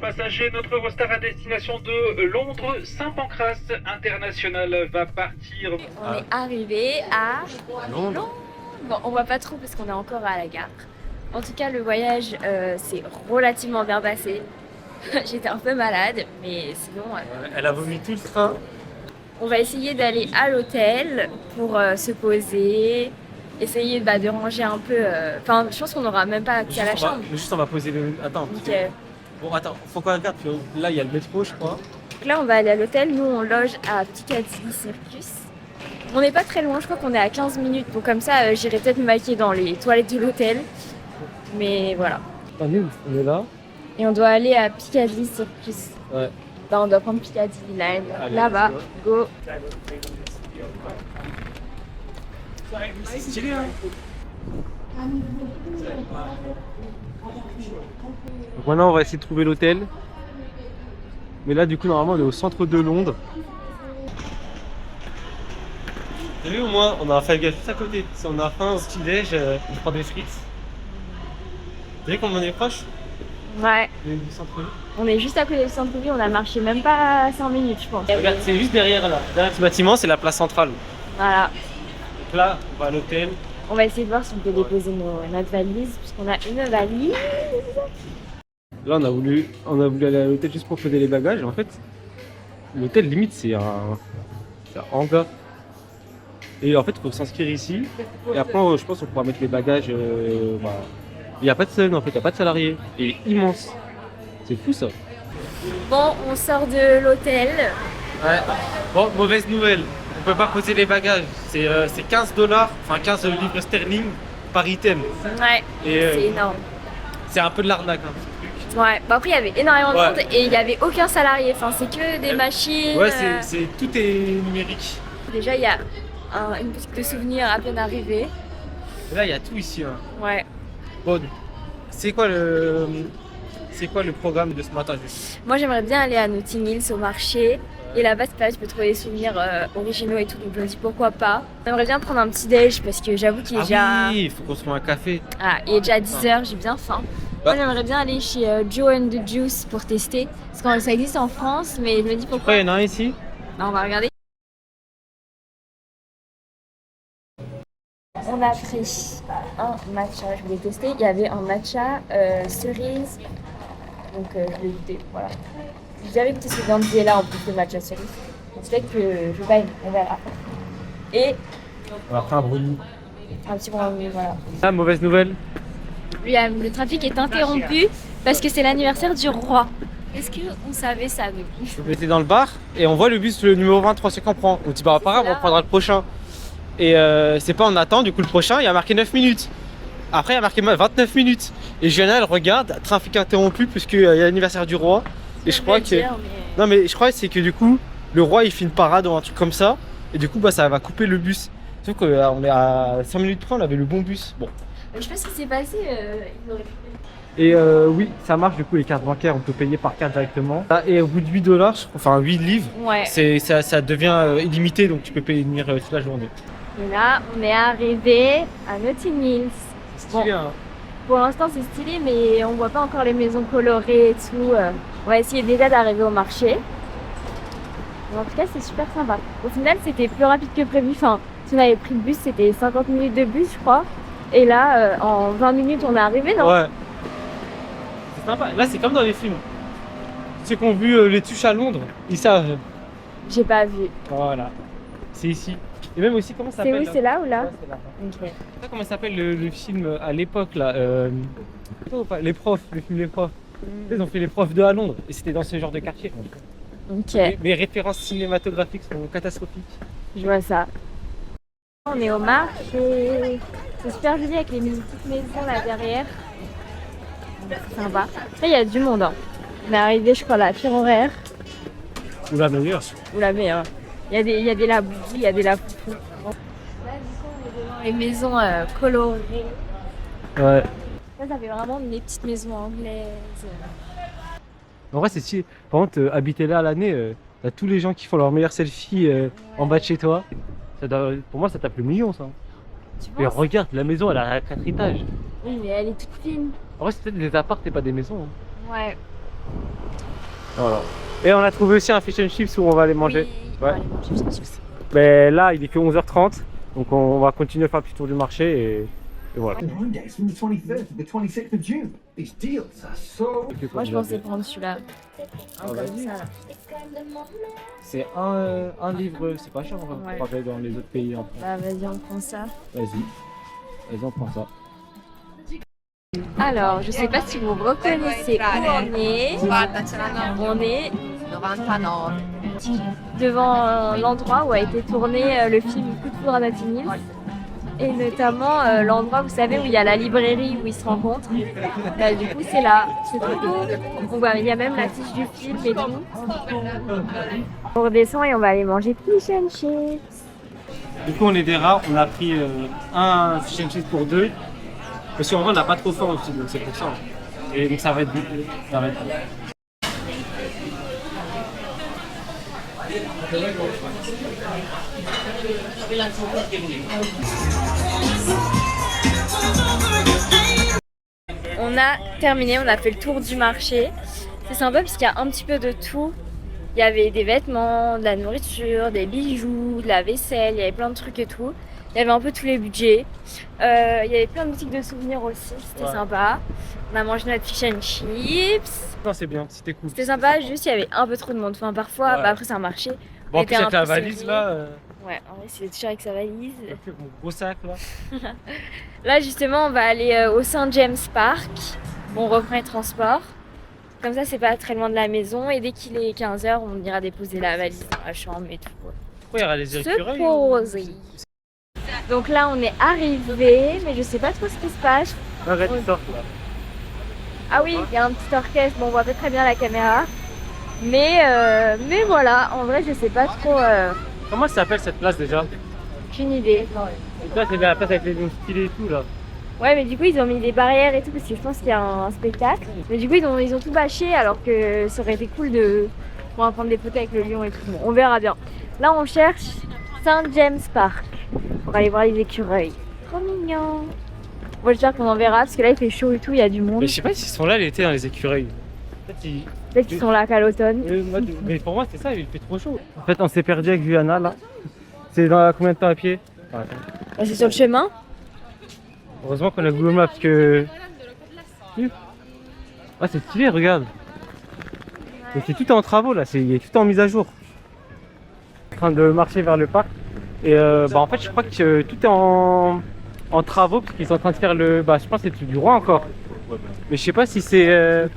passagers, notre Eurostar à destination de Londres, Saint-Pancras International va partir. On est arrivé à Londres. Bon, on voit pas trop parce qu'on est encore à la gare. En tout cas, le voyage s'est relativement bien passé. J'étais un peu malade, mais sinon... Elle a vomi tout le train. On va essayer d'aller à l'hôtel pour se poser, essayer de ranger un peu... Enfin, je pense qu'on n'aura même pas accès à la chambre. Juste, on va poser le... Attends. Donc, Bon, attends, faut qu'on regarde. Là, il y a le métro, je crois. donc là, on va aller à l'hôtel. Nous, on loge à Piccadilly Circus. On n'est pas très loin, je crois qu'on est à 15 minutes. Donc comme ça, j'irai peut-être me maquiller dans les toilettes de l'hôtel. Mais voilà. Attendez, on est là. Et on doit aller à Piccadilly Circus. Ouais. Là, on doit prendre Piccadilly Line. Allez, Là-bas, go. C'est stylé, hein. Donc maintenant, on va essayer de trouver l'hôtel. Mais là, du coup, normalement, on est au centre de Londres. T'as vu, au moins, on a un Five Guys juste à côté. Si on a faim au petit-déj, on prend des frites. T'as vu comme on est proche Ouais. du centre-ville? On est juste à côté du centre-ville, on a marché même pas 5 minutes, je pense. Regarde, c'est juste derrière là. Derrière ce bâtiment, c'est la place centrale. Voilà. Donc là, on va à l'hôtel. On va essayer de voir si on peut déposer notre valise, puisqu'on a une valise. Là, on a voulu aller à l'hôtel juste pour poser les bagages. En fait, l'hôtel, limite, c'est un hangar. Et en fait, il faut s'inscrire ici. Et après, je pense qu'on pourra mettre les bagages. Voilà. Il n'y a pas de scène, en fait, il n'y a pas de salariés. Il est immense. C'est fou, ça. Bon, on sort de l'hôtel. Ouais. Bon, mauvaise nouvelle. On peut pas poser les bagages. C'est 15 $, enfin 15 livres sterling par item. Ouais, Et c'est énorme. c'est un peu de l'arnaque. Hein. Ouais, bon après il y avait énormément de Ouais. monde et il n'y avait aucun salarié, enfin c'est que des machines. Ouais, tout est numérique. Déjà il y a une boutique de souvenirs à peine arrivée. Et là, il y a tout ici. Hein. Ouais. Bon, c'est quoi le programme de ce matin juste? Moi j'aimerais bien aller à Notting Hill au marché. Et là-bas, c'est pareil, tu peux trouver des souvenirs originaux et tout, donc je me dis pourquoi pas. J'aimerais bien prendre un petit déj parce que j'avoue qu'il est déjà... Oui, il faut qu'on se trouve un café. Ah, il est déjà 10h, j'ai bien faim. Moi j'aimerais bien aller chez Joe and the Juice pour tester. Parce que ça existe en France, mais je me dis pourquoi. Après, il y en a un ici. Non, on va regarder. On a pris un matcha, je voulais tester. Il y avait un matcha cerise, donc je l'ai goûté, voilà. J'ai jamais goûté ce là en plus de matcha cerise. C'est fait que je vais pas aimer, on verra. Et On va faire un brownie. un petit brownie, voilà. Ah, mauvaise nouvelle. Le trafic est interrompu parce que c'est l'anniversaire du roi. Est-ce qu'on savait ça, nous? On était dans le bar et on voit le bus, le numéro 23, c'est qu'on prend. On dit bah pas grave, on prendra le prochain. Et c'est pas on attend, du coup le prochain il y a marqué 9 minutes. Après il y a marqué 29 minutes. Et Juliana elle regarde, trafic interrompu puisqu'il y a l'anniversaire du roi. Et je crois que... Non mais je crois que c'est que du coup le roi il fait une parade ou un truc comme ça. Et du coup bah ça va couper le bus. Sauf qu'on est à 5 minutes près, on avait le bon bus. Bon. Je sais pas ce qui s'est passé, ils auraient pu... Et oui, ça marche du coup les cartes bancaires, on peut payer par carte directement. Et au bout de 8 $, enfin 8 livres, Ouais. ça devient illimité donc tu peux payer venir toute la journée. Et là, on est arrivé à Notting Hill. C'est stylé hein. Pour l'instant, c'est stylé, mais on voit pas encore les maisons colorées et tout. On va essayer déjà d'arriver au marché. Mais en tout cas, c'est super sympa. Au final, c'était plus rapide que prévu. Enfin, si on avait pris le bus, c'était 50 minutes de bus, je crois. Et là, en 20 minutes, on est arrivé, non? Ouais. C'est sympa. Là, c'est comme dans les films. Ceux qui ont vu les tuches à Londres, ils savent. J'ai pas vu. Voilà. C'est ici. Et même aussi, comment ça C'est s'appelle où? C'est là ou là? Ouais, c'est là. Ok. Tu sais comment s'appelle le film à l'époque là Les profs, le film Les profs. Ils ont fait les profs 2 à Londres et c'était dans ce genre de quartier. Ok, Les références cinématographiques sont catastrophiques. je vois ça. On est au marché. C'est super joli avec les petites maisons là derrière. C'est sympa. Là, il y a du monde. Hein. On est arrivé, je crois, à la pire horaire. Ou la meilleure. Ou la meilleure. Il y a des labouis, il y a des lapoupous. Là, du coup, on est devant les maisons colorées. Ouais. Ça fait vraiment des petites maisons anglaises. En vrai, c'est stylé. Par contre, habiter là à l'année, t'as tous les gens qui font leur meilleur selfie en bas de chez toi. Pour moi, ça tape le million, ça. Tu Mais penses? regarde, la maison, elle a 4 étages. Oui, mais elle est toute fine. En vrai, c'est peut-être des apparts et pas des maisons. Hein. Ouais. Voilà. Et on a trouvé aussi un fish and chips où on va aller manger. Oui, on va aller manger fish and chips. Mais là, il est que 11h30, donc on va continuer à faire un petit tour du marché et voilà. Index from the 23rd to the 26th of June. These deals are so. Moi, je pensais prendre celui-là. Un comme vas-y. ça, là. C'est un livre, c'est pas cher en Ouais. fait, dans les autres pays en France. Bah, vas-y, on prend ça. Vas-y, on prend ça. Alors, je sais pas si vous reconnaissez où on est. On est devant l'endroit où a été tourné le film Coup de foudre à Notting Hill. Et notamment l'endroit, vous savez, où il y a la librairie où ils se rencontrent. Bah, du coup, c'est là. C'est trop cool. On voit, il y a même l'affiche du film et tout. On redescend et on va aller manger fish and chips. Du coup, on est des rats, on a pris un fish and chips pour deux. Parce qu'en vrai, on n'a pas trop faim aussi, donc c'est pour ça. Et donc ça va être bon. Ça va être bon. On a terminé, on a fait le tour du marché. C'est sympa parce qu'il y a un petit peu de tout. Il y avait des vêtements, de la nourriture, des bijoux, de la vaisselle, il y avait plein de trucs et tout. Il y avait un peu tous les budgets. Il y avait plein de boutiques de souvenirs aussi, c'était sympa. On a mangé notre fish and chips. Non, c'est bien, c'était cool. C'était sympa, juste il y avait un peu trop de monde. Enfin, parfois, bah, après c'est un marché. Bon, en on plus, était avec un la peu valise servis. là. Ouais, en vrai, c'est toujours avec sa valise. Mon gros sac là. Là, justement, on va aller au Saint James Park. On reprend les transports. Comme ça, c'est pas très loin de la maison. Et dès qu'il est 15h, on ira déposer la valise dans la chambre et tout. Pourquoi il y aura les écureuils? Se poser. Donc là, on est arrivé, mais je sais pas trop ce qui se passe. Arrête, sort là. Ah oui, il y a un petit orchestre. Bon, on voit pas très bien la caméra. Mais voilà, en vrai, je sais pas trop. Comment ça s'appelle cette place déjà? Aucune idée. Là, c'est la place avec les noms stylés et tout là. Ouais, mais du coup, ils ont mis des barrières et tout parce que je pense qu'il y a un spectacle. Mais du coup, ils ont tout bâché alors que ça aurait été cool de pouvoir prendre des photos avec le lion et tout. Bon, on verra bien. Là, on cherche Saint James Park pour aller voir les écureuils. Trop mignon. Bon, j'espère qu'on en verra parce que là, il fait chaud et tout, il y a du monde. Mais je sais pas s'ils sont là l'été dans les écureuils. Peut-être qu'ils sont là qu'à l'automne. Mais pour moi, c'est ça, il fait trop chaud. En fait, on s'est perdu avec Juliana là. C'est dans combien de temps à pied? Bah, c'est sur le chemin. Heureusement qu'on a Google Maps parce que. Ah, c'est stylé, regarde. Et c'est tout en travaux là, il est tout en mise à jour. En train de marcher vers le parc. Et en fait, je crois que tout est en travaux parce qu'ils sont en train de faire le. Bah, je pense que c'est du roi encore. Mais je sais pas si c'est.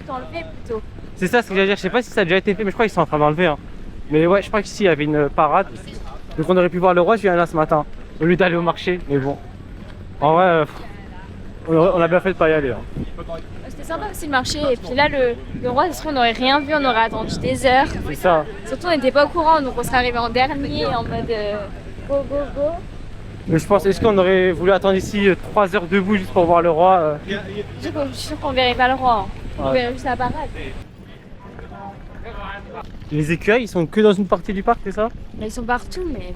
Tout enlevé plutôt. C'est ça ce que j'allais dire, je sais pas si ça a déjà été fait, mais je crois qu'ils sont en train d'enlever. Hein. Mais ouais, je crois qu'ici il y avait une parade. Donc on aurait pu voir le roi Juliana ce matin, au lieu d'aller au marché. Mais bon, en vrai, on a bien fait de pas y aller. Hein. C'était sympa aussi le marché. Et puis là, le roi, ça se trouve, on n'aurait rien vu, on aurait attendu des heures. C'est ça. Surtout, on n'était pas au courant, donc on serait arrivé en dernier en mode go, go, go. Mais je pense, est-ce qu'on aurait voulu attendre ici 3 heures debout juste pour voir le roi Je suis sûr qu'on verrait pas le roi. On Ouais. verrait juste la parade. Les écureuils, ils sont que dans une partie du parc, c'est ça? Mais ils sont partout, mais.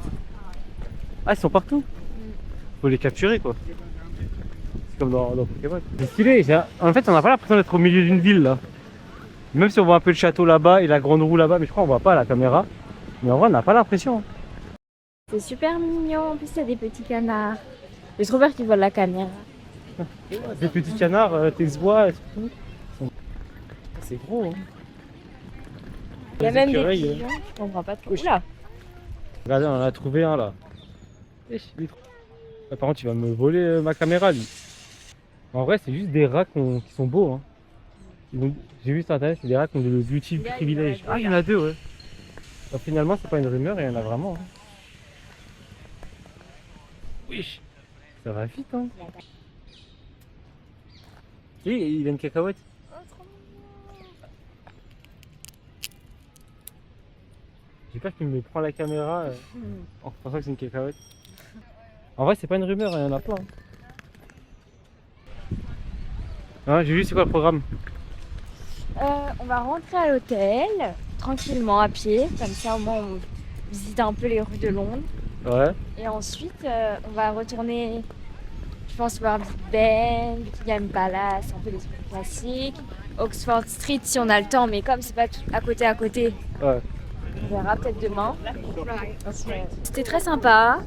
Ah, ils sont partout. Faut les capturer quoi. C'est comme dans Pokémon. C'est stylé. En fait, on n'a pas l'impression d'être au milieu d'une ville là. Même si on voit un peu le château là-bas et la grande roue là-bas, mais je crois qu'on voit pas à la caméra. Mais en vrai, on n'a pas l'impression. C'est super mignon. En plus, il y a des petits canards. J'ai trop peur qu'ils volent la caméra. Des petits canards, texbois et tout. C'est gros. Hein. Il y a Les même des écureuils, pigeons. Je comprends pas trop. Oui. Oula. Regardez, on en a trouvé un là. Il est trop- Ah, par contre, il va me voler ma caméra lui. En vrai, c'est juste des rats qui sont beaux. Hein. J'ai vu sur internet, c'est des rats qui ont le beauty privilège. Ah, il y en a deux, ouais. Donc, finalement, c'est pas une rumeur, il y en a vraiment. Hein. Oui, ça va vite, hein. Et il a une cacahuète. J'ai peur qu'il me prend la caméra en pensant que c'est une cacahuète. En vrai, c'est pas une rumeur, il y en a plein. Hein, j'ai vu, c'est quoi le programme? On va rentrer à l'hôtel tranquillement à pied. Comme ça, au moins, on visite un peu les rues de Londres. Ouais. Et ensuite, on va retourner, je pense, voir Big Ben, Buckingham Palace, un peu des trucs classiques. Oxford Street si on a le temps, mais comme c'est pas tout à côté, Ouais. on verra peut-être demain. C'était très sympa.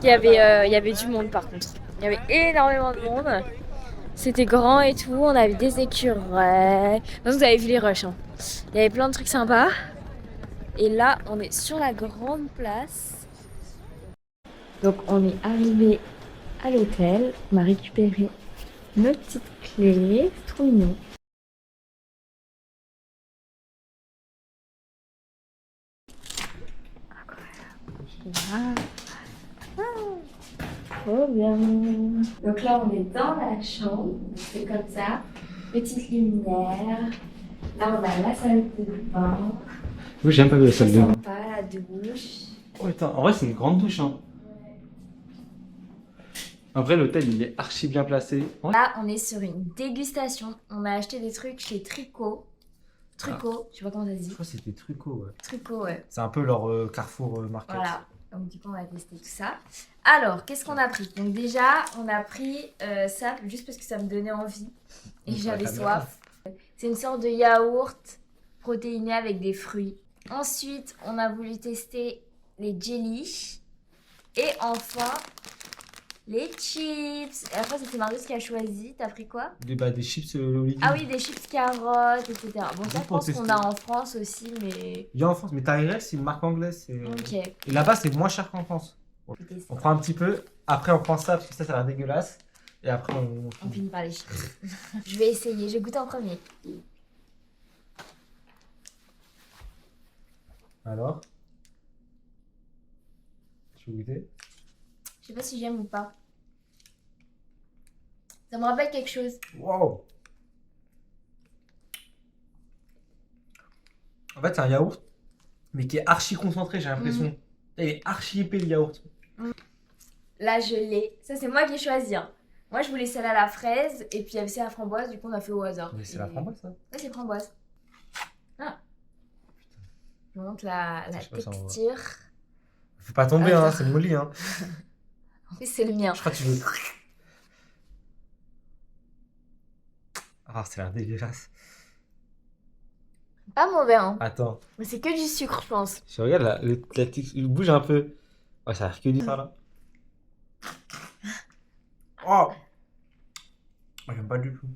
Il y avait du monde par contre. Il y avait énormément de monde. C'était grand et tout. On avait des écureuils. Donc, vous avez vu les rushs. Hein. Il y avait plein de trucs sympas. Et là, on est sur la grande place. Donc, on est arrivé à l'hôtel. On a récupéré nos petites clés. C'est trop mignon. Voilà. Trop bien. Donc là, on est dans la chambre. C'est comme ça. Petite lumière. Là, on a la salle de bain. Oui, j'ai même pas vu la salle de bain. Sympa, la douche. Oh putain, en vrai, c'est une grande douche. Hein. En vrai, l'hôtel, il est archi bien placé. Ouais. Là, on est sur une dégustation. On a acheté des trucs chez Tricot. Tricot, je sais pas comment ça se dit. Je crois que c'était Tricot, ouais. Tricot, ouais. C'est un peu leur Carrefour Market. Voilà. Donc du coup, on va tester tout ça. Alors, qu'est-ce qu'on a pris? Donc déjà, on a pris ça juste parce que ça me donnait envie. Et j'avais soif. C'est une sorte de yaourt protéiné avec des fruits. Ensuite, on a voulu tester les jellies. Et enfin, les chips. Et après, c'était Marius qui a choisi. T'as pris quoi? Des chips au liquide. Ah oui, des chips carottes, etc. Bon, ça, je pense qu'on tester. a en France aussi, mais... Il y a en France, mais Tyrell, c'est une marque anglaise. Ok. Et là-bas, c'est moins cher qu'en France. On prend un petit peu, après on prend ça, parce que ça a l'air dégueulasse. Et après, On finit par les chips. Je vais essayer, je vais goûter en premier. Alors? Tu veux goûter? Je sais pas si j'aime ou pas. Ça me rappelle quelque chose. Wow! En fait, c'est un yaourt, mais qui est archi concentré, j'ai l'impression. Il est archi épais le yaourt. Là, je l'ai. Ça, c'est moi qui ai choisi. Hein. Moi, je voulais celle à la fraise et puis il y avait celle à la framboise. Du coup, on a fait au hasard. Mais c'est la framboise, ça? Ouais, c'est framboise. Ah. Je vous montre la Je sais pas si on voit. texture. Faut pas tomber, Attends. hein, c'est molli. Hein. En plus, c'est le mien. Je crois que tu veux. Ah, c'est l'air dégueulasse. Pas mauvais, hein. Attends, Mais c'est que du sucre, je pense. je regarde la texture, il bouge un peu. Ouais, ça a l'air que du ça là. Oh! Oh, j'aime pas du tout.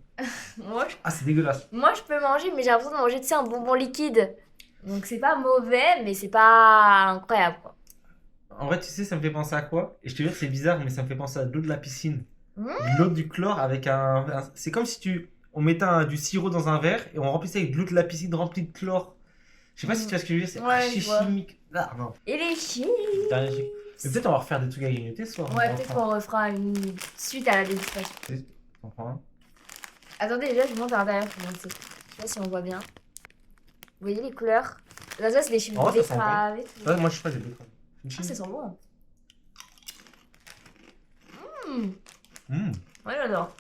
Ah, c'est dégueulasse. Moi, je peux manger, mais j'ai l'impression de manger, tu sais, un bonbon liquide. Donc, c'est pas mauvais, mais c'est pas incroyable, quoi. En vrai, tu sais, ça me fait penser à quoi? Et je te jure, c'est bizarre, mais ça me fait penser à de l'eau de la piscine. Mmh. De l'eau du chlore avec c'est comme si on mettait du sirop dans un verre et on remplissait avec de l'eau de la piscine remplie de chlore. Je sais pas si tu vois ce que je veux dire, c'est Ouais, archi je vois. chimique. Ah, non. Et les chips. C'est rien chic. Mais peut-être on va refaire des trucs à grignoter ce soir. Ouais, peut-être qu'on refera une suite à la dégustation. On prend un. Attendez, déjà, je vous montre à l'intérieur pour montrer. Je sais pas si on voit bien. Vous voyez les couleurs? Là, ça, c'est des chips Oh, ça sent betteraves et tout. Ouais, moi je sais pas, j'ai deux. Ah, ça sent bon. Mmh. Ouais, j'adore.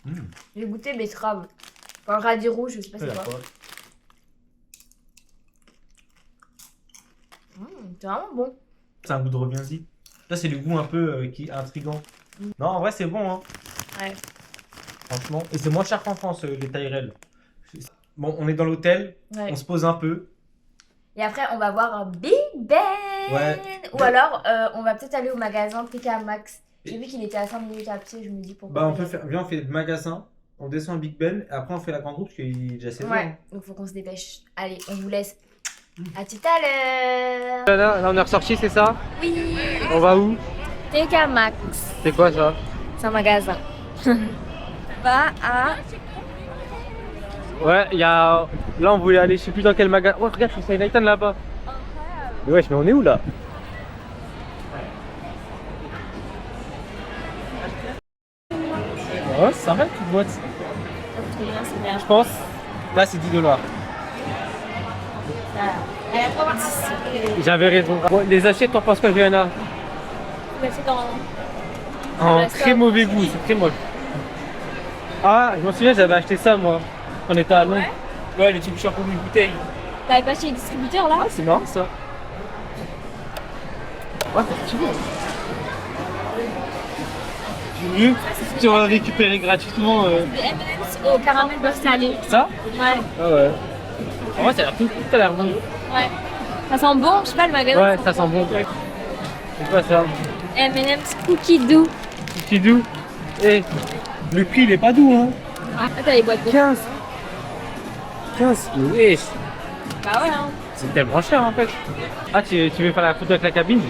Mmh. J'ai goûté betterave. Enfin, radis rouge, je sais pas C'est c'est la quoi. fois. C'est vraiment bon. C'est un goût de reviens-y. Là, c'est le goût un peu qui est intriguant. Non, en vrai, c'est bon, hein. Ouais. Franchement. Et c'est moins cher qu'en France, les Tyrell. Bon, on est dans l'hôtel, Ouais. on se pose un peu. Et après, on va voir un Big Ben. Ouais. Ou alors, on va peut-être aller au magasin TK Maxx. J'ai vu qu'il était à 5 minutes à pied, je me dis pourquoi. Bah, on pas peut y faire. Viens, on fait le magasin, on descend à Big Ben, et après on fait la grande route parce qu'il est déjà 16 aller. heures. Ouais, donc faut qu'on se dépêche. Allez, on vous laisse. À tout à l'heure. Là, on est ressorti, c'est ça? Oui. On va où? TK Maxx. C'est quoi ça? C'est un magasin. Va à... Ouais, il y a. Là, on voulait aller, je sais plus dans quel magasin. Oh, regarde, c'est une Item là-bas. Mais wesh, mais on est où là? Ouais, c'est sympa, petite boîte. C'est bien, c'est bien. Je pense. Là, c'est 10 $. J'avais raison. Bon, les assiettes, t'en penses quoi, Johanna? C'est dans... En la très somme. mauvais goût, c'est très moche. Ah, je m'en souviens, j'avais acheté ça moi, quand on était à Londres. Ouais, les tubes shampoing d'une bouteille. T'avais pas chez les distributeurs là? Ah, c'est marrant ça. Ouais, c'est stylé. Vu tu vas récupérer gratuitement. Des M&M's au caramel beurre salé. Ça? Ouais. Ah ouais. En vrai, ça a l'air tout à l'heure bon. Ouais. Ça sent bon, je sais pas, le magasin. Ouais, ça sent bon. C'est quoi ça? M&M's cookie doux. Petit doux. Et le prix il est pas doux hein. Ah, t'as les boîtes de 15. 15. Wesh. Bah ouais, hein. C'est tellement cher en fait. Ah, tu veux faire la photo avec la cabine?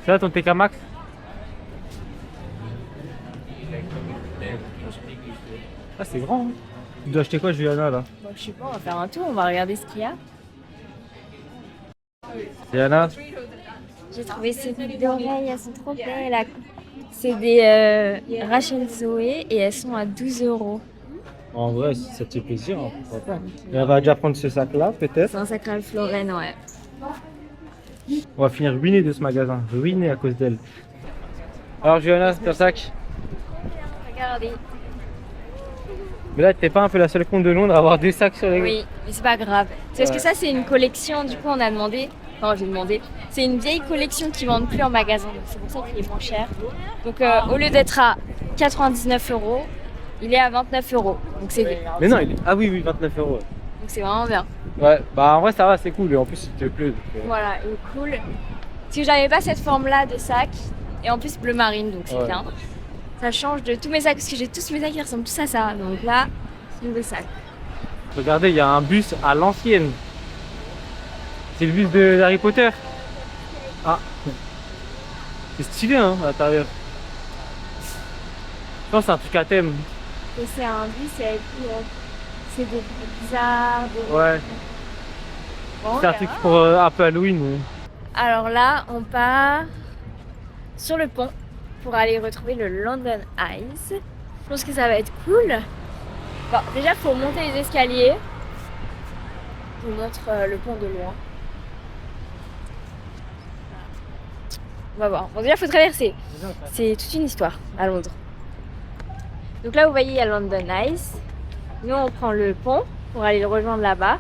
C'est là ton TK Max? Ah, c'est grand. Hein. Tu dois acheter quoi, Juliana là? Bon, je sais pas, on va faire un tour, on va regarder ce qu'il y a. Juliana? J'ai trouvé ces boucles d'oreilles, elles sont trop belles. C'est des Rachel Zoé et elles sont à 12 €. En vrai, si ça te fait plaisir, hein, pourquoi pas. Et on va déjà prendre ce sac là, peut-être. C'est un sac Ralph Lauren, ouais. On va finir ruiné de ce magasin. Ruiné à cause d'elle. Alors, Juliana, c'est ton sac? Regardez. Mais là, t'es pas un peu la seule con de Londres à avoir des sacs sur les. Oui, mais c'est pas grave. C'est parce que ça, c'est une collection, du coup, on a demandé. Enfin, j'ai demandé. C'est une vieille collection qui ne vendent plus en magasin, donc c'est pour ça qu'il est moins cher. Donc, au lieu d'être à 99 €, il est à 29 €. Donc, c'est bien. Mais non, il est. Ah oui, oui, 29 €. Donc, c'est vraiment bien. Ouais, bah en vrai, ça va, c'est cool. Et en plus, il te plaît. Donc, Voilà, il est cool. Parce que j'avais pas cette forme-là de sac. Et en plus, bleu marine, donc c'est Ouais. bien. Ça change de tous mes sacs, parce que j'ai tous mes sacs qui ressemblent tous à ça. Donc là, c'est le sac. Regardez, il y a un bus à l'ancienne. C'est le bus de Harry Potter. Ah, c'est stylé hein, à l'intérieur. Je pense que c'est un truc à thème. Et c'est un bus avec c'est des trucs bizarres. Ouais, Bon, c'est un on truc verra. pour un peu Halloween. Alors là, on part sur le pont pour aller retrouver le London Eye. Je pense que ça va être cool. Bon, déjà, il faut monter les escaliers. Je vous montre le pont de loin. On va voir. Bon, déjà, il faut traverser. C'est toute une histoire à Londres. Donc là, vous voyez, il y a London Eye. Nous, on prend le pont pour aller le rejoindre là-bas.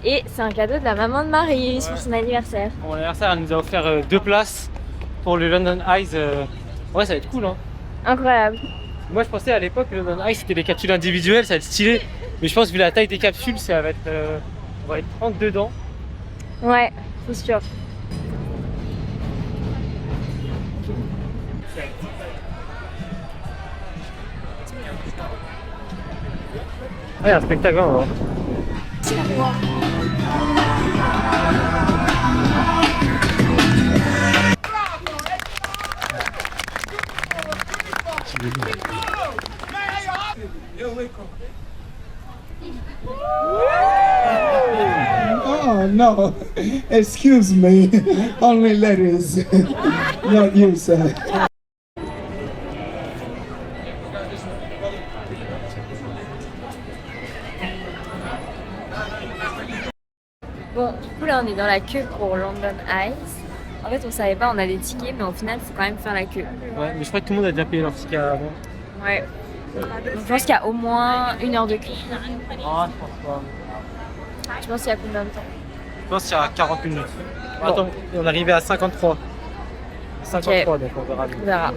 Et c'est un cadeau de la maman de Marie pour son anniversaire. Mon anniversaire, elle nous a offert 2 places pour le London Eyes. Ouais, ça va être cool hein. Incroyable. Moi, je pensais à l'époque que le London Eyes c'était des capsules individuelles, ça va être stylé. Mais je pense que vu la taille des capsules, ça va être. On va être 30 dedans. Ouais, c'est sûr. Ah, il y a un spectacle hein. Oh no, excuse me, only ladies, not you, sir. Bon, du coup là on est dans la queue pour London Eye. En fait on savait pas, on a des tickets mais au final il faut quand même faire la queue. Ouais, mais je crois que tout le monde a déjà payé leur ticket avant. Ouais. Donc, je pense qu'il y a au moins 1 heure de queue. Ah, je pense pas. Je pense qu'il y a combien de temps? Je pense qu'il y a 40 minutes. Attends, on est arrivé à 53. 53, donc on verra. On verra.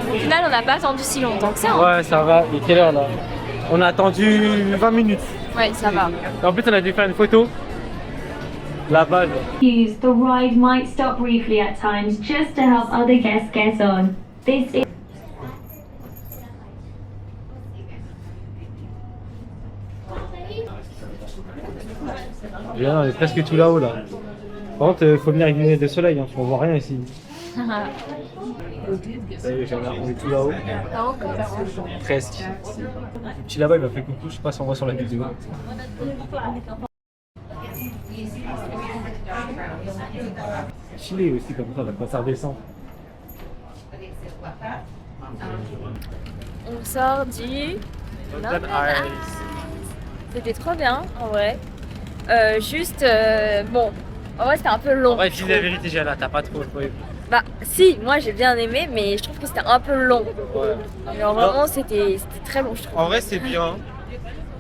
Au final on n'a pas attendu si longtemps que ça. Hein. Ouais, ça va. Il est quelle heure là? On a attendu 20 minutes. Ouais, ça va. Et en plus, on a dû faire une photo. Là-bas. The ride might stop briefly at times just to help other guests get on. This is On est presque tout là-haut là. Par contre, il faut venir avec des lunettes de soleil, hein, on voit rien ici. Ça y est, on est tout là-haut. Presque. Le petit là-bas, il m'a fait coucou, je sais pas si on voit sur la vidéo. Chili aussi comme ça, là, quand ça redescend. On sort du London Eye. C'était trop bien en vrai. Bon, en vrai c'était un peu long. En vrai, dis la vérité, j'ai là, t'as pas trop trouvé. Bah si, moi j'ai bien aimé, mais je trouve que c'était un peu long. Ouais. Genre vraiment c'était très long je trouve. En vrai, c'est bien.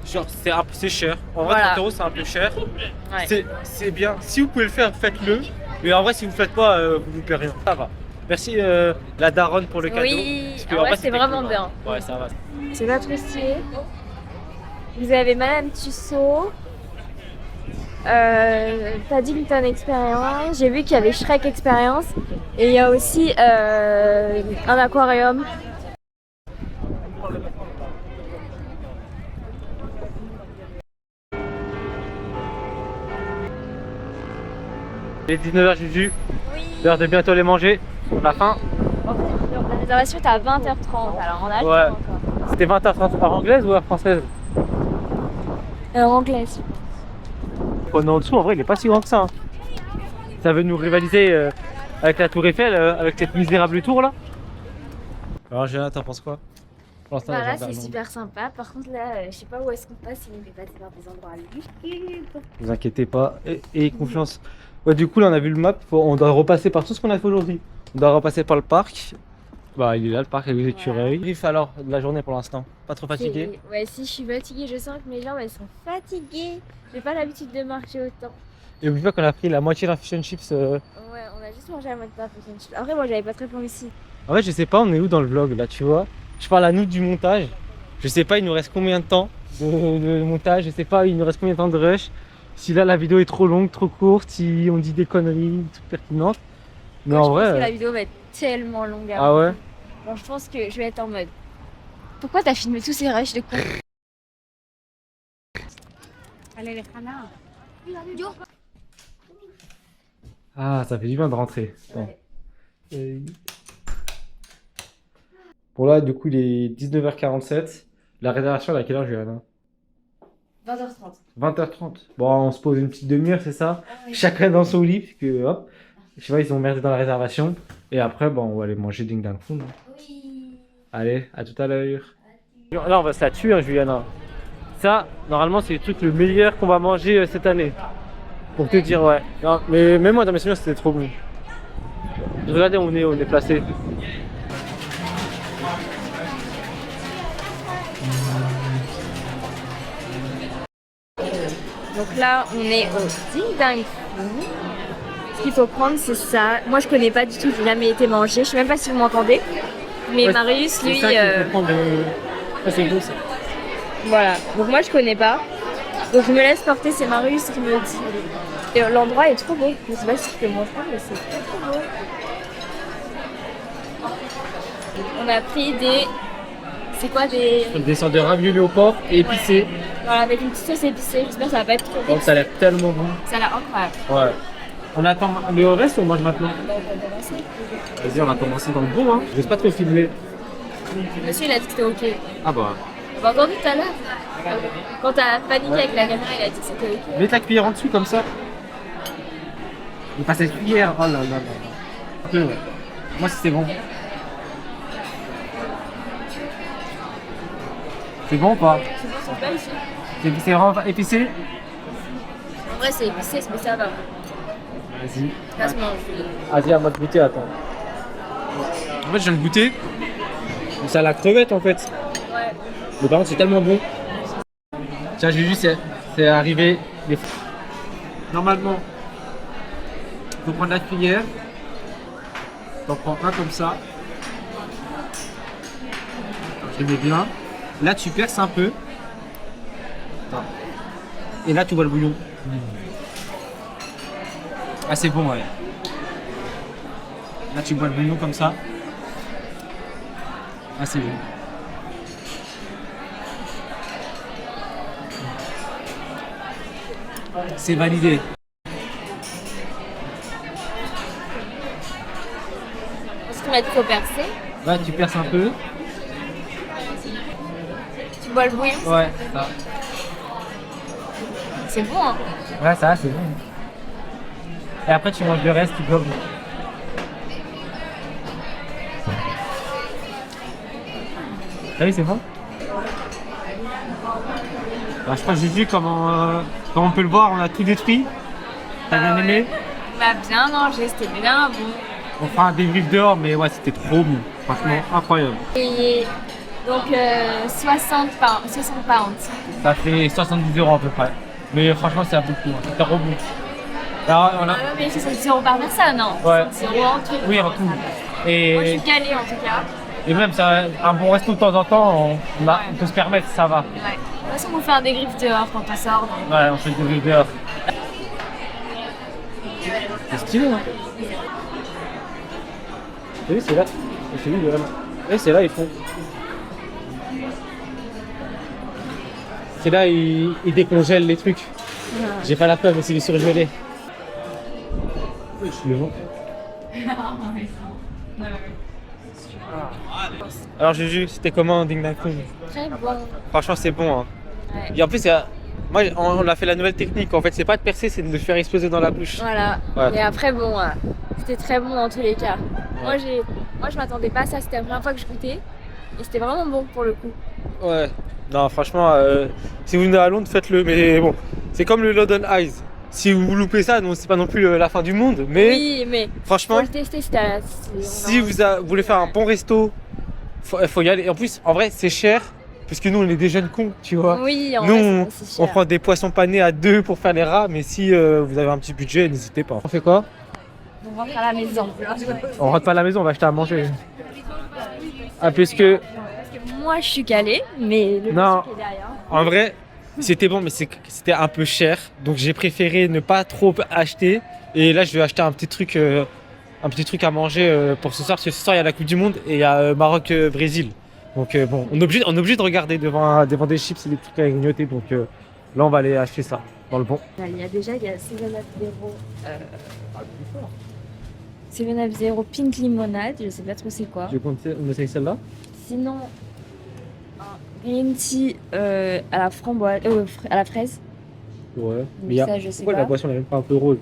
Genre, c'est cher. En vrai, Voilà. 30 € c'est un peu cher. Ouais. C'est bien. Si vous pouvez le faire, faites-le. Mais en vrai, si vous ne le faites pas, vous ne payez rien. Ça va. Merci la daronne pour le cadeau. Oui, Parce que, en vrai, c'est c'était vraiment cool, bien. Ouais, ça va. C'est pas trop stylé. Vous avez Madame Tussaud, Paddington Experience. J'ai vu qu'il y avait Shrek Experience. Et il y a aussi un aquarium. Il est 19h Juju, Oui. l'heure de bientôt les manger. On a faim. En fait, la réservation est à 20h30. Alors on a le Ouais. temps encore. C'était 20h30 heure anglaise ou heure française? Anglaise. On est en dessous, en vrai il est pas si grand que ça. Hein. Ça veut nous rivaliser avec la tour Eiffel, avec cette misérable tour là. Alors Géna, t'en penses quoi? Pour l'instant, Voilà, les gens c'est à Londres. super sympa. Par contre, là, je sais pas où est-ce qu'on passe si on est passé par des endroits lugubre. Ne vous inquiétez pas, et confiance. Ouais, du coup, là, on a vu le map, on doit repasser par tout ce qu'on a fait aujourd'hui. On doit repasser par le parc. Bah, il est là, le parc avec les écureuils. Brief alors de la journée pour l'instant. Pas trop fatigué? Ouais, si je suis fatiguée, je sens que mes jambes elles sont fatiguées. J'ai pas l'habitude de marcher autant. Et oublie pas qu'on a pris la moitié d'un fish and chips. Ouais, on a juste mangé la moitié d'un fish and chips. Après, moi j'avais pas très faim ici. En fait, je sais pas, on est où dans le vlog là, tu vois? Je parle à nous du montage. Je sais pas, il nous reste combien de temps de montage. Je sais pas, il nous reste combien de temps de rush. Si là la vidéo est trop longue, trop courte, si on dit des conneries, des trucs pertinentes. Mais Moi, en je vrai. pense que la vidéo va être tellement longue. Ah ouais? Bon, je pense que je vais être en mode. Pourquoi t'as filmé tous ces rushs de con? Allez, les canards. Ah, ça fait du bien de rentrer. Bon. Bon là, du coup, il est 19h47. La réservation, elle est à quelle heure, Juliana? 20h30. 20h30. Bon, on se pose une petite demi-heure, c'est ça? Chacun dans son lit, puisque hop, je sais pas, ils ont merdé dans la réservation. Et après, bon, on va aller manger ding dang fond. Oui. Allez, à tout à l'heure. Là, on va se la tuer, hein, Juliana. Ça, normalement, c'est le truc le meilleur qu'on va manger cette année. Pour te dire, ouais. Non, mais même moi, dans mes souvenirs, c'était trop bon. Regardez, on est placé. Donc là, on est au Ding Dang Foo. Ce qu'il faut prendre, c'est ça. Moi, je connais pas du tout, j'ai jamais été manger. Je sais même pas si vous m'entendez. Mais Ouais, Marius, lui. C'est beau ça. Voilà. Donc moi, je connais pas. Donc je me laisse porter, c'est Marius qui me dit. Et l'endroit est trop beau. Je sais pas si je peux montrer, mais c'est trop beau. On a pris des. C'est quoi des. Des sortes de raviolis au porc et épicés. Voilà, avec une petite sauce épicée. J'espère que ça va pas être trop Donc ça a l'air tellement bon. Ça a l'air incroyable. Ouais. On attend le reste ou on mange maintenant? Vas-y, on va commencer dans le bon, hein. Je vais pas trop filmer. Monsieur, il a dit que c'était ok. Ah bah. On va entendu tout à l'heure. Quand t'as paniqué avec la caméra, il a dit que c'était ok. Mets ta cuillère en dessous comme ça. Il passe cette cuillère. Oh là là là. Un peu, ouais. Moi, si c'est bon. C'est bon ou pas? C'est bon, c'est pas ici. C'est vraiment épicé? En vrai, c'est épicé, mais ça va. Vas-y. Ça se mange. Vas-y, à moi de goûter, attends. En fait, je viens de goûter. C'est à la crevette en fait. Ouais. Mais par contre, c'est tellement bon. Tiens, j'ai vu, c'est arrivé. Normalement, il faut prendre la cuillère. T'en prends un comme ça. Je le mets bien. Là, tu perces un peu. Attends. Et là, tu vois le bouillon. Ah, c'est bon, ouais. Là, tu bois le bouillon comme ça. Ah, c'est bon. C'est validé. Est-ce qu'on va être trop percé? Là, tu perces un peu. Tu bois le bouillon? Ouais, ça. C'est bon, hein? Ouais, ça, c'est bon. Et après, tu manges le reste, tu gobes. Ah oui, c'est bon. Bah, je crois que j'ai vu comment on peut le voir, on a tout détruit. T'as bien aimé? On a bien mangé, c'était bien bon. On fera un débrief dehors, mais ouais, c'était trop bon. Franchement, incroyable. Et donc 60 pounds. Ça fait 70 € à peu près. Mais franchement, c'est à beaucoup. Hein. C'est trop bon. Alors, on a... Ah ouais, mais 70 € par personne, non? Ouais. 70 € en tout. Oui, en tout. Et, Moi, je suis calée en tout cas. et même, c'est un bon resto de temps en temps, on peut se permettre, ça va. Ouais. De toute façon, on fait un dégriffe dehors quand on sort. Donc... Ouais, on fait des dehors. C'est stylé, hein. T'as vu, c'est là. C'est lui, vraiment. Et c'est là, ils font. C'est là, ils décongèlent les trucs. J'ai pas la peur, mais c'est du surgelé. Je suis le vent. Alors Juju, c'était comment Ding Dang Kung? Très bon. Franchement c'est bon hein. Ouais. Et en plus moi on a fait la nouvelle technique en fait, c'est pas de percer, c'est de le faire exploser dans la bouche. Voilà. Ouais. Et après, bon, c'était très bon dans tous les cas. Moi, je m'attendais pas à ça. C'était la première fois que je goûtais. Et c'était vraiment bon pour le coup. Ouais. Non franchement, si vous venez à Londres, faites-le. Mais bon, c'est comme le London Eyes. Si vous loupez ça, non, c'est pas non plus la fin du monde. Mais Oui, mais franchement, faut le tester. si vous voulez faire un bon resto, faut y aller. Et en plus, en vrai, c'est cher. Parce que nous, on est des jeunes cons, tu vois. Oui, en Nous, vrai, c'est on cher. prend des poissons panés à 2 pour faire les rats, mais si vous avez un petit budget, n'hésitez pas. On fait quoi? On rentre à la maison. On rentre pas à la maison, on va acheter à manger. Ah, puisque Moi, je suis calée, mais le Non. monsieur qui est derrière. en vrai, c'était bon, mais c'était un peu cher. Donc j'ai préféré ne pas trop acheter. Et là, je vais acheter un petit truc à manger pour ce soir. Parce que ce soir, il y a la Coupe du Monde et il y a Maroc-Brésil. Donc bon, on est obligé de regarder devant des chips et des trucs à grignoter. Donc là, on va aller acheter ça dans le bon. Il y a 7-Up Zero. 7-Up Zero Pink Limonade, je sais pas trop c'est quoi. Tu veux qu'on essaye celle-là? Sinon, un green tea à la framboise, à la fraise. Ouais. Donc ça, je sais Pourquoi pas. la boisson n'est même pas un peu rose?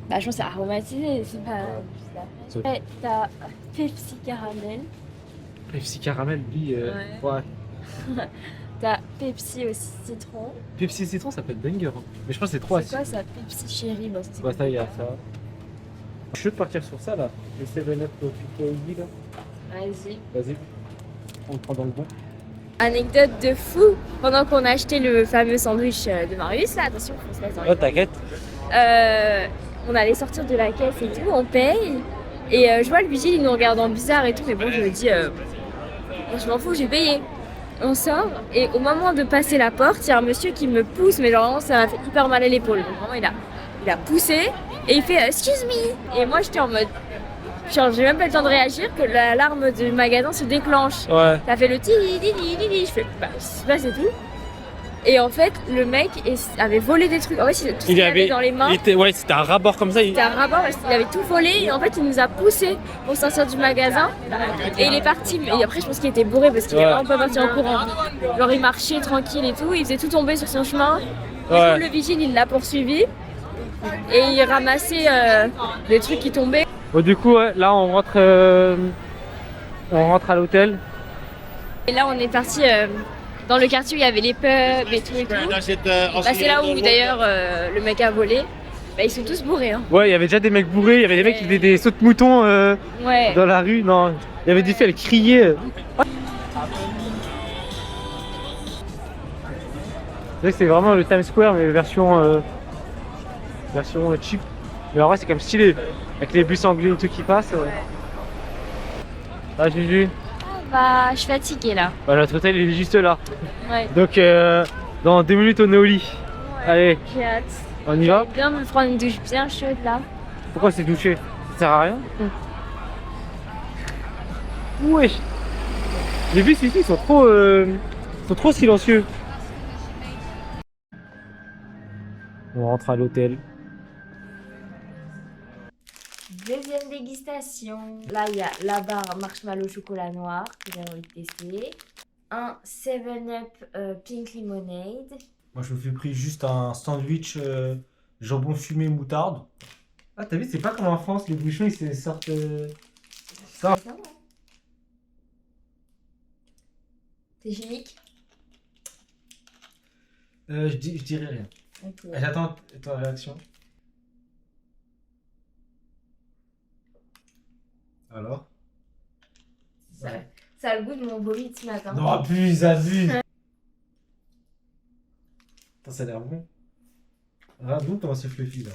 Bah, je pense que c'est aromatisé, c'est pas juste la fraise. Après, t'as Pepsi Caramel. Pepsi caramel, lui. Ouais. T'as Pepsi aussi citron. Pepsi citron, ça peut être banger. Hein. Mais je pense que c'est trop C'est acide. quoi ça? Pepsi Cherry, bah, c'est Ouais, ça y est, ça. Je suis de partir sur ça là. Le 7-Up Piccoli là. Vas-y. Vas-y. On le prend dans le bon. Anecdote de fou. Pendant qu'on a acheté le fameux sandwich de Marius, là, attention, faut se mettre dans les Oh, t'inquiète. on allait sortir de la caisse et tout, on paye. Et je vois le vigile, il nous regarde en bizarre et tout, mais bon, je me dis, je m'en fous, j'ai payé. On sort, et au moment de passer la porte, il y a un monsieur qui me pousse, mais genre vraiment, ça m'a fait hyper mal à l'épaule. Donc vraiment, il a poussé, et il fait excuse me. Et moi, j'étais en mode, genre, j'ai même pas le temps de réagir que l'alarme du magasin se déclenche. Ouais. Ça fait le ti. Je fais, bah, c'est pas c'est tout. Et en fait, le mec avait volé des trucs. En fait, tout ce qu'il avait dans les mains. Ouais, c'était un rabord comme ça. C'était un rapport parce qu'il avait tout volé et en fait il nous a poussé pour sortir du magasin et il est parti. Et après je pense qu'il était bourré parce qu'il est vraiment pas parti en courant. Genre il marchait tranquille et tout, il faisait tout tomber sur son chemin. Du coup, le vigile il l'a poursuivi et il ramassait des trucs qui tombaient. Bon, du coup, ouais, là on rentre à l'hôtel. Et là on est parti dans le quartier où il y avait les pubs et tout et tout. Bah, c'est là où d'ailleurs le mec a volé. Bah, ils sont tous bourrés. Hein. Ouais, il y avait déjà des mecs bourrés, il y avait des mecs qui faisaient des sauts de moutons Ouais. dans la rue. Non, il y avait des filles, elles criaient. C'est vraiment le Times Square, mais version cheap. Mais en vrai, c'est quand même stylé. Avec les bus anglais et tout qui passent. Ah, Juju. Bah, je suis fatiguée là. Bah, notre hôtel il est juste là. Ouais. Donc, dans 2 minutes, on est au lit. Allez, J'ai hâte. on y va. Bien me prendre une douche bien chaude là. Pourquoi c'est douché? Ça sert à rien. Wesh. Les bus ici sont trop silencieux. On rentre à l'hôtel. Deuxième dégustation. Là, il y a la barre marshmallow chocolat noir que j'ai envie de tester. Un 7-Up Pink Lemonade. Moi je me fais pris juste un sandwich jambon fumé moutarde. Ah t'as vu c'est pas comme en France, les bouchons ils se sortent ça. Ça va. C'est chimique? Je dirais rien. Ok. J'attends ta réaction. Alors? Ça a le goût de mon vomi de ce matin. Non abuse. Attends, ça a l'air bon. Regarde donc comment c'est fluffy là.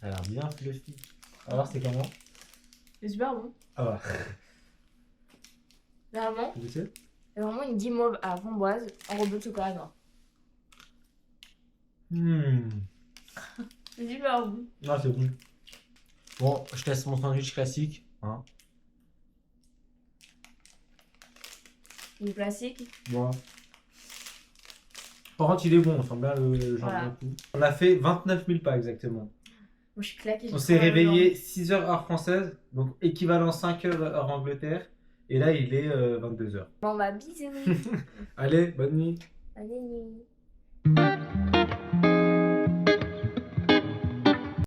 Ça a l'air bien fluffy. Alors c'est comment? C'est super bon. Ah ouais. Vraiment, Tu sais? c'est vraiment une guimauve à framboise enrobée de chocolat noir. C'est super bon. Non, c'est bon. Bon, je te laisse mon sandwich classique. Hein. Une classique. Bon. Par contre, il est bon, on sent bien le genre Voilà. de coup. On a fait 29 000 pas exactement. Moi, je suis claquée. On s'est réveillé 6h heure française, donc équivalent 5h heure Angleterre. Et là, il est 22h. Bon, bah, bisous. Allez, bonne nuit. Allez, nuit.